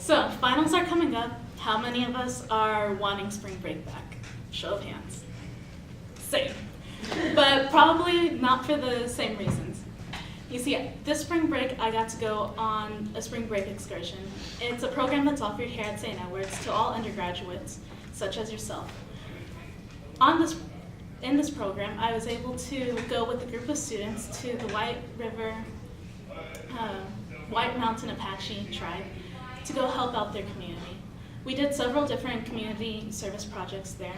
So, finals are coming up. How many of us are wanting spring break back? Show of hands. Same. But probably not for the same reasons. You see, this spring break, I got to go on a spring break excursion. It's a program that's offered here at St. Edward's to all undergraduates, such as yourself. In this program, I was able to go with a group of students to the White Mountain Apache tribe to go help out their community. We did several different community service projects there,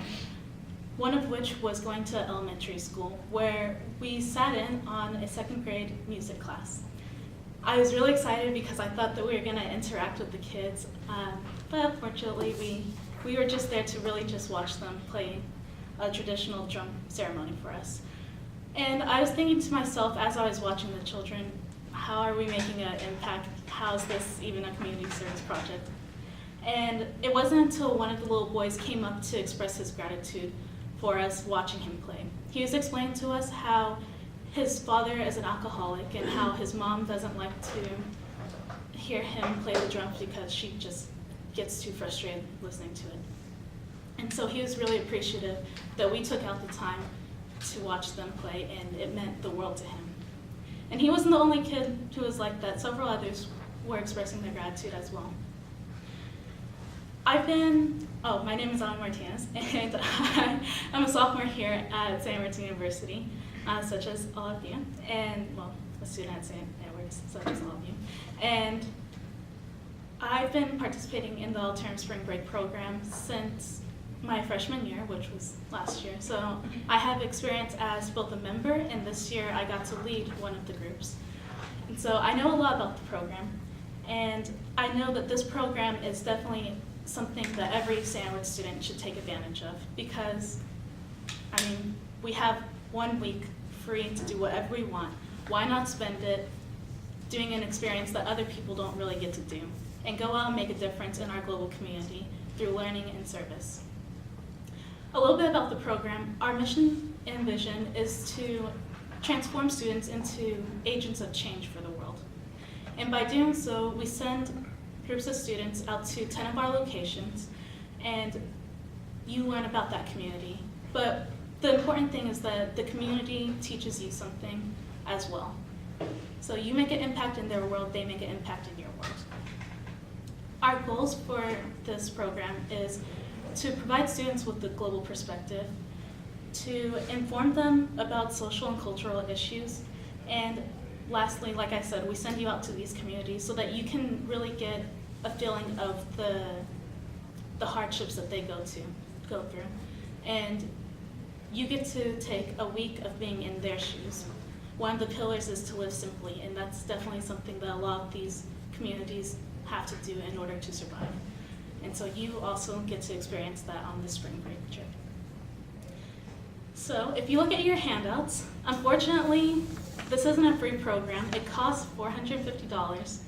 one of which was going to elementary school, where we sat in on a second grade music class. I was really excited because I thought that we were going to interact with the kids, but unfortunately we were just there to really just watch them play a traditional drum ceremony for us. And I was thinking to myself as I was watching the children, how are we making an impact? How is this even a community service project? And it wasn't until one of the little boys came up to express his gratitude for us watching him play. He was explaining to us how his father is an alcoholic and how his mom doesn't like to hear him play the drums because she just gets too frustrated listening to it. And so he was really appreciative that we took out the time to watch them play, and it meant the world to him. And he wasn't the only kid who was like that. Several others were expressing their gratitude as well. My name is Allie Martinez, and I'm a sophomore here at St. Edward's University, such as all of you, and, well, a student at St. Edward's, such as all of you. And I've been participating in the All-Term Spring Break program since my freshman year, which was last year. So I have experience as both a member, and this year I got to lead one of the groups. And so I know a lot about the program, and I know that this program is definitely something that every St. Edward student should take advantage of, because, we have 1 week free to do whatever we want. Why not spend it doing an experience that other people don't really get to do, and go out and make a difference in our global community through learning and service? A little bit about the program. Our mission and vision is to transform students into agents of change for the world. And by doing so, we send groups of students out to 10 of our locations, and you learn about that community. But the important thing is that the community teaches you something as well. So you make an impact in their world, they make an impact in your world. Our goals for this program is to provide students with the global perspective, to inform them about social and cultural issues, and lastly, like I said, we send you out to these communities so that you can really get a feeling of the hardships that they go through. And you get to take a week of being in their shoes. One of the pillars is to live simply, and that's definitely something that a lot of these communities have to do in order to survive. And so you also get to experience that on this spring break trip. So if you look at your handouts, unfortunately, this isn't a free program. It costs $450.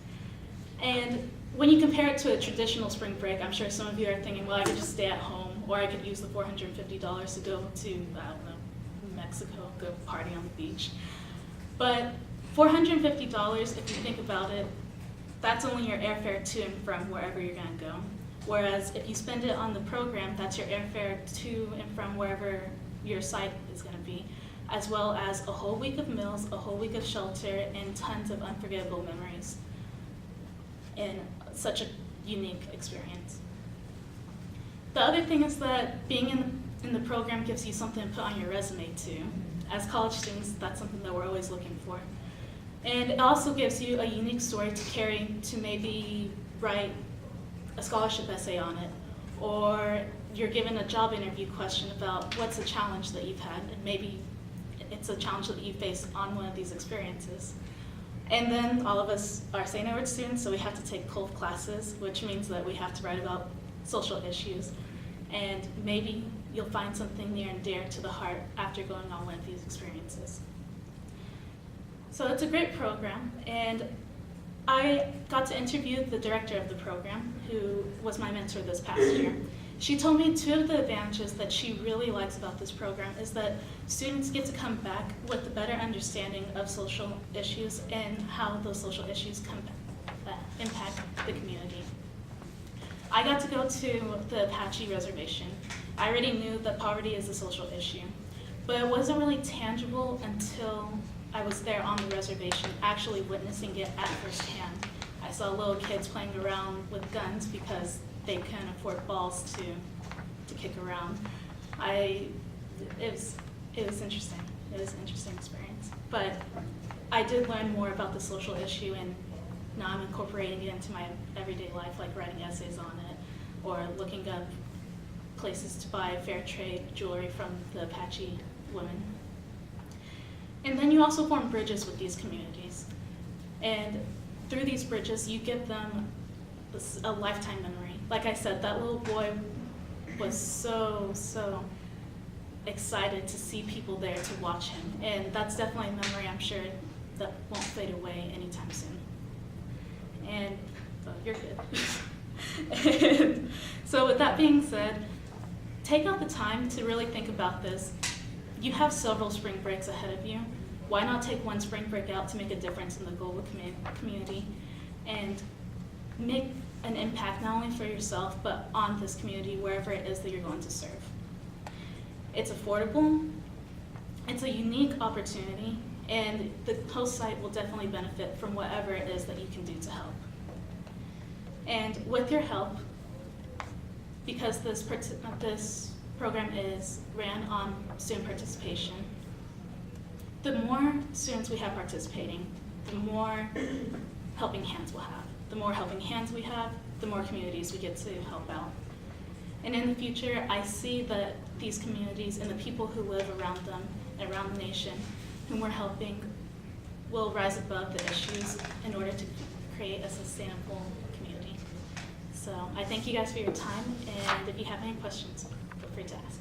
And when you compare it to a traditional spring break, I'm sure some of you are thinking, well, I could just stay at home, or I could use the $450 to go to, Mexico, go party on the beach. But $450, if you think about it, that's only your airfare to and from wherever you're going to go. Whereas if you spend it on the program, that's your airfare to and from wherever your site is going to be, as well as a whole week of meals, a whole week of shelter, and tons of unforgettable memories in such a unique experience. The other thing is that being in the program gives you something to put on your resume too. As college students, that's something that we're always looking for. And it also gives you a unique story to carry to maybe write a scholarship essay on it, or you're given a job interview question about what's a challenge that you've had, and maybe it's a challenge that you face on one of these experiences. And then all of us are St. Edward students, so we have to take COLF classes, which means that we have to write about social issues, and maybe you'll find something near and dear to the heart after going on one of these experiences. So it's a great program, and I got to interview the director of the program, who was my mentor this past year. She told me two of the advantages that she really likes about this program is that students get to come back with a better understanding of social issues and how those social issues impact the community. I got to go to the Apache reservation. I already knew that poverty is a social issue, but it wasn't really tangible until I was there on the reservation, actually witnessing it at first hand. I saw little kids playing around with guns because they couldn't afford balls to kick around. It was interesting. It was an interesting experience. But I did learn more about the social issue, and now I'm incorporating it into my everyday life, like writing essays on it or looking up places to buy fair trade jewelry from the Apache women. And then you also form bridges with these communities. And through these bridges, you give them a lifetime memory. Like I said, that little boy was so excited to see people there to watch him. And that's definitely a memory I'm sure that won't fade away anytime soon. And you're good. And so with that being said, take out the time to really think about this. You have several spring breaks ahead of you. Why not take one spring break out to make a difference in the global community and make an impact not only for yourself, but on this community, wherever it is that you're going to serve. It's affordable, it's a unique opportunity, and the host site will definitely benefit from whatever it is that you can do to help. And with your help, because this program is ran on student participation, the more students we have participating, the more helping hands we'll have. The more helping hands we have, the more communities we get to help out. And in the future, I see that these communities and the people who live around them and around the nation whom we're helping will rise above the issues in order to create a sustainable community. So I thank you guys for your time, and if you have any questions, feel free to ask.